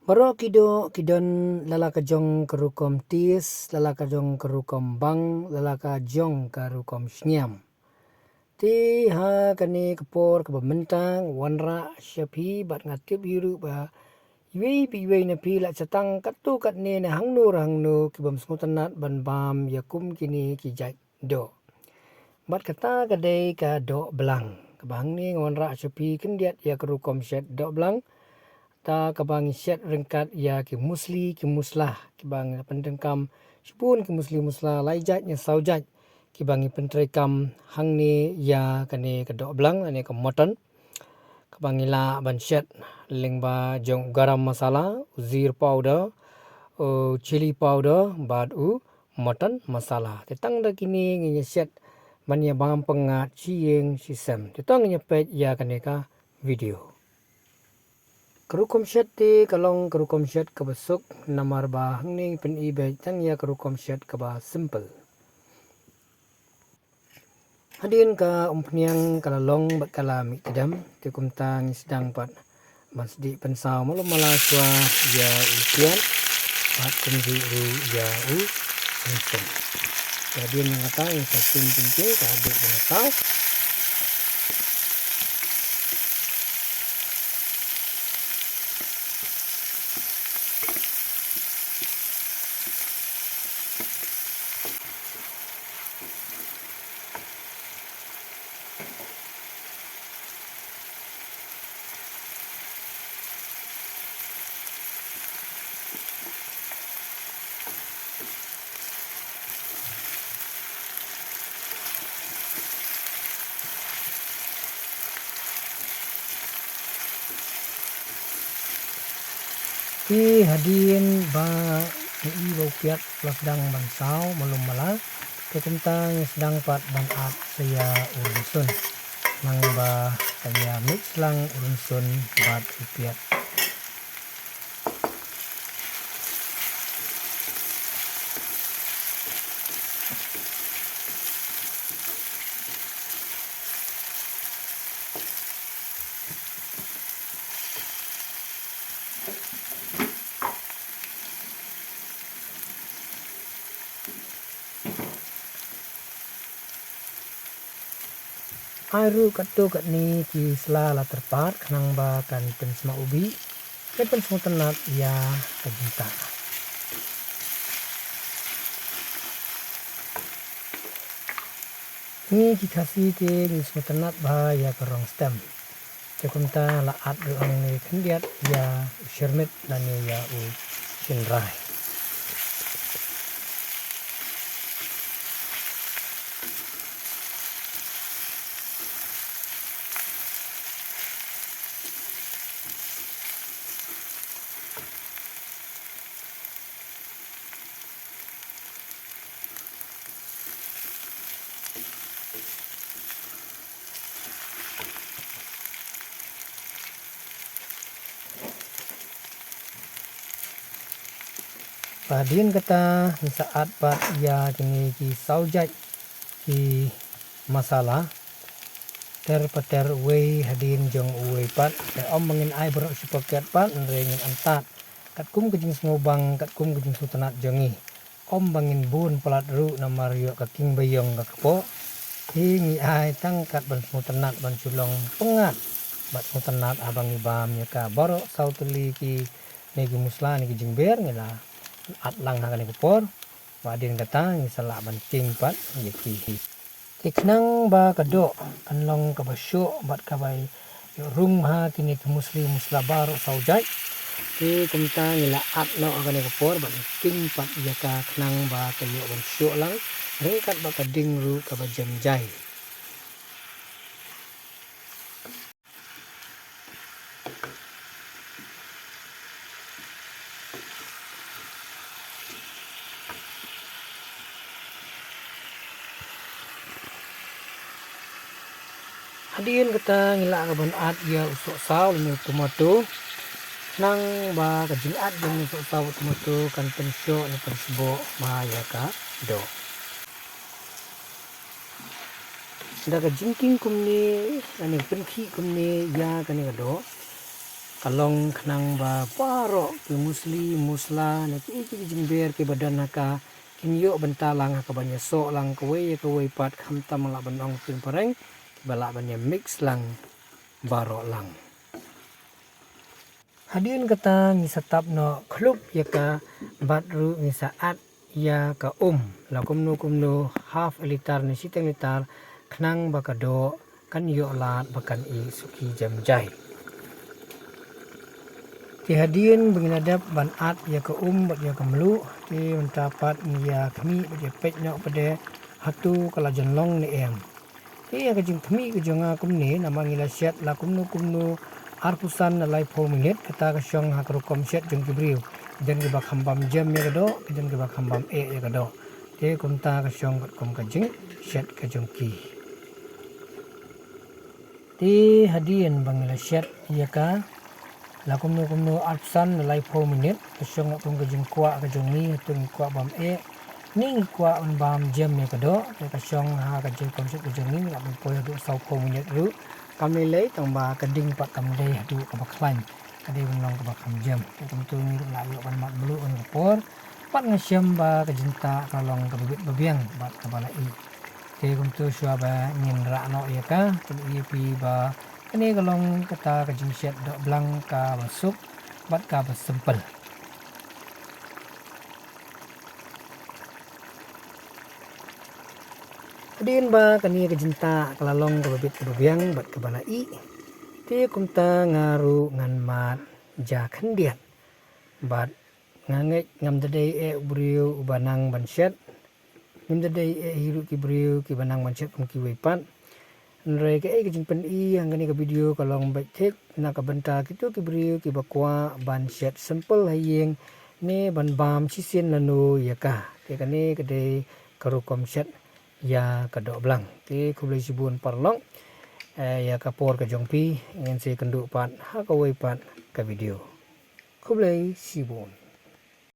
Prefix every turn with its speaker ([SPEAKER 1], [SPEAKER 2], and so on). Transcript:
[SPEAKER 1] Maro kidon lala kajong kerukom tis, lala kajong kerukom bang, lala kajong kerukom snyam. Ti ha kani kepor ke mentang wanra syapi bat ngatip hiru ba yui na pi la catang katu kat ne na hangnu kibam smutanat ban bam yakum kini kijai do. Bat kata kadai ka do belang. Kabang ni wanra syapi kendiat ya kerukom syet do belang. Ta kabang syet rengkat ya ki musli ki muslah kibang pendengkam sepun ki musli muslah laijat nya saujat kibang pentrekam hang ni ya kani kedok belang ane kemoton kabang ila ban syet lingba jong garam masala zir powder chili powder bad mutton masala tetang da kini ngi syet ban ya bang pengat cieng sisem tetang nya pet ya kani ka video. Kerukom syet ti kalong kerukom syet ke besuk namar ba hangning pen ibe tang ya kerukom syet ke ba simple. Hadirin ka umpniang kalalong bat kalami kedam ti kumtang sedang pat ban sedi pensau malam malaswa ya ukian pat kunjuru ya langsung. Hadirin yang kata yang satu pinting ka hadir pensau. Ti hadirin ba i bau piat sedang bansau malum mala ke tentang sedang pat ban at saya urunsun nang ba saya mix lang urunsun bat piat. Airu katu kat ni ki selala terpat kenang ba kan pensma ubi ke pensma tenat ya kajinta. Ni ki kasih ke ni semua tenat ba ya kerong stem. Cekunta laat ruang ni kendiat ya syermit dan ya shinrai. Padin kata saat pat ya kini ki saujat ki masalah terpeter wei hadin jong wei pat om mengin ai berok sipaket pat rengin antat kat kum kejing semobang kat kum kejing sutanat jongi om bangin bun pelat ru namar yo kaking bayong ka kepo hingi ai tangkat ban sutanat ban sulong pengat bat sutanat abang ibam ya ka barok sauteli ki negi musla negi jingber ngila at lang hakan kupor wadin kata ni salah banting pat yeki tiknang ba kadok kanlong ka basyo bat kabay rung ha kini muslim muslabar saujai ti kumta ngila at no hakan kupor bat ting pat yaka knang ba kayo basyo lang ringkat ba kading ru ka bajam jai. Hadirin kata ngila kaban at ya usok saw ni tomato nang ba kajing at dan usok saw tomato kan pensyo ni pensbo bahaya ka do. Da kajingking kumni ani penki kumni ya kan do. kalong kenang ba paro ke musla na ki jimber ke badan ka kinyo bentalang ka banya so lang kawai pat khamtam la banong tin pareng bala banya mix lang baro lang. Hadirin kata ni satap no klub ya ka batru ni saat ya ka la kumno half liter ni siteng liter kenang bakado kan yo lat bakan i suki jam jai. Ti hadirin benginadap ban at ya ka bat ya ka melu ti mendapat ni ya kami ya pek no pada hatu kala jenlong ni em. Ti ya ka jing kami ka jonga kumni nama ngila syat la kumno arpusan na lai 4 minit kata ka syong ha krukom syat jeng kibriu dan ke bak hambam jam ya kado dan ke bak hambam ya kado. Ti kumta ka syong kom ka jing syat ka jong ki. Ti hadirin bangila syat ya ka la kumno arpusan na lai 4 minit ka syong kum ka jing kwa ka jong ni tung kwa bam ning kwa on bam jam ya kado ka syong ha ka jing kom syat ka jong ni la bam poy do sau 4 minit ru kami lay tong ba keding pat kam dei hadu ka baklan ade menong ka bakam jam kum tu ni la yo ban mat belu on por pat ngasyam ba ka jinta kalong ka bibit babiang bat ka balai te kum tu syua ba ngin ra no ya ka tum i pi ba kani kalong kata ka jing syat dok blang ka basuk bat ka basempel. Din ba kani ka jinta kalalong ka bibit ka babiang bat ka balai ti kumta ngaru ngan mat ja khandiat bat ngangek ngam dadai briu banang bansyat ngam dadai hiru ki briu ki banang bansyat kum ki wepat nre ke ka jing pen i hang kani ka video kalong baik tek na ka benta kitu ki briu ki bakwa bansyat simple hayeng ne ban bam sisen lanu ya ka te kani ka dei karukom syat ya kadok blang ti kublai sibun parlong ya kapor ka jongpi ngin se kenduk pat ha ka wei pat ka video kublai sibun.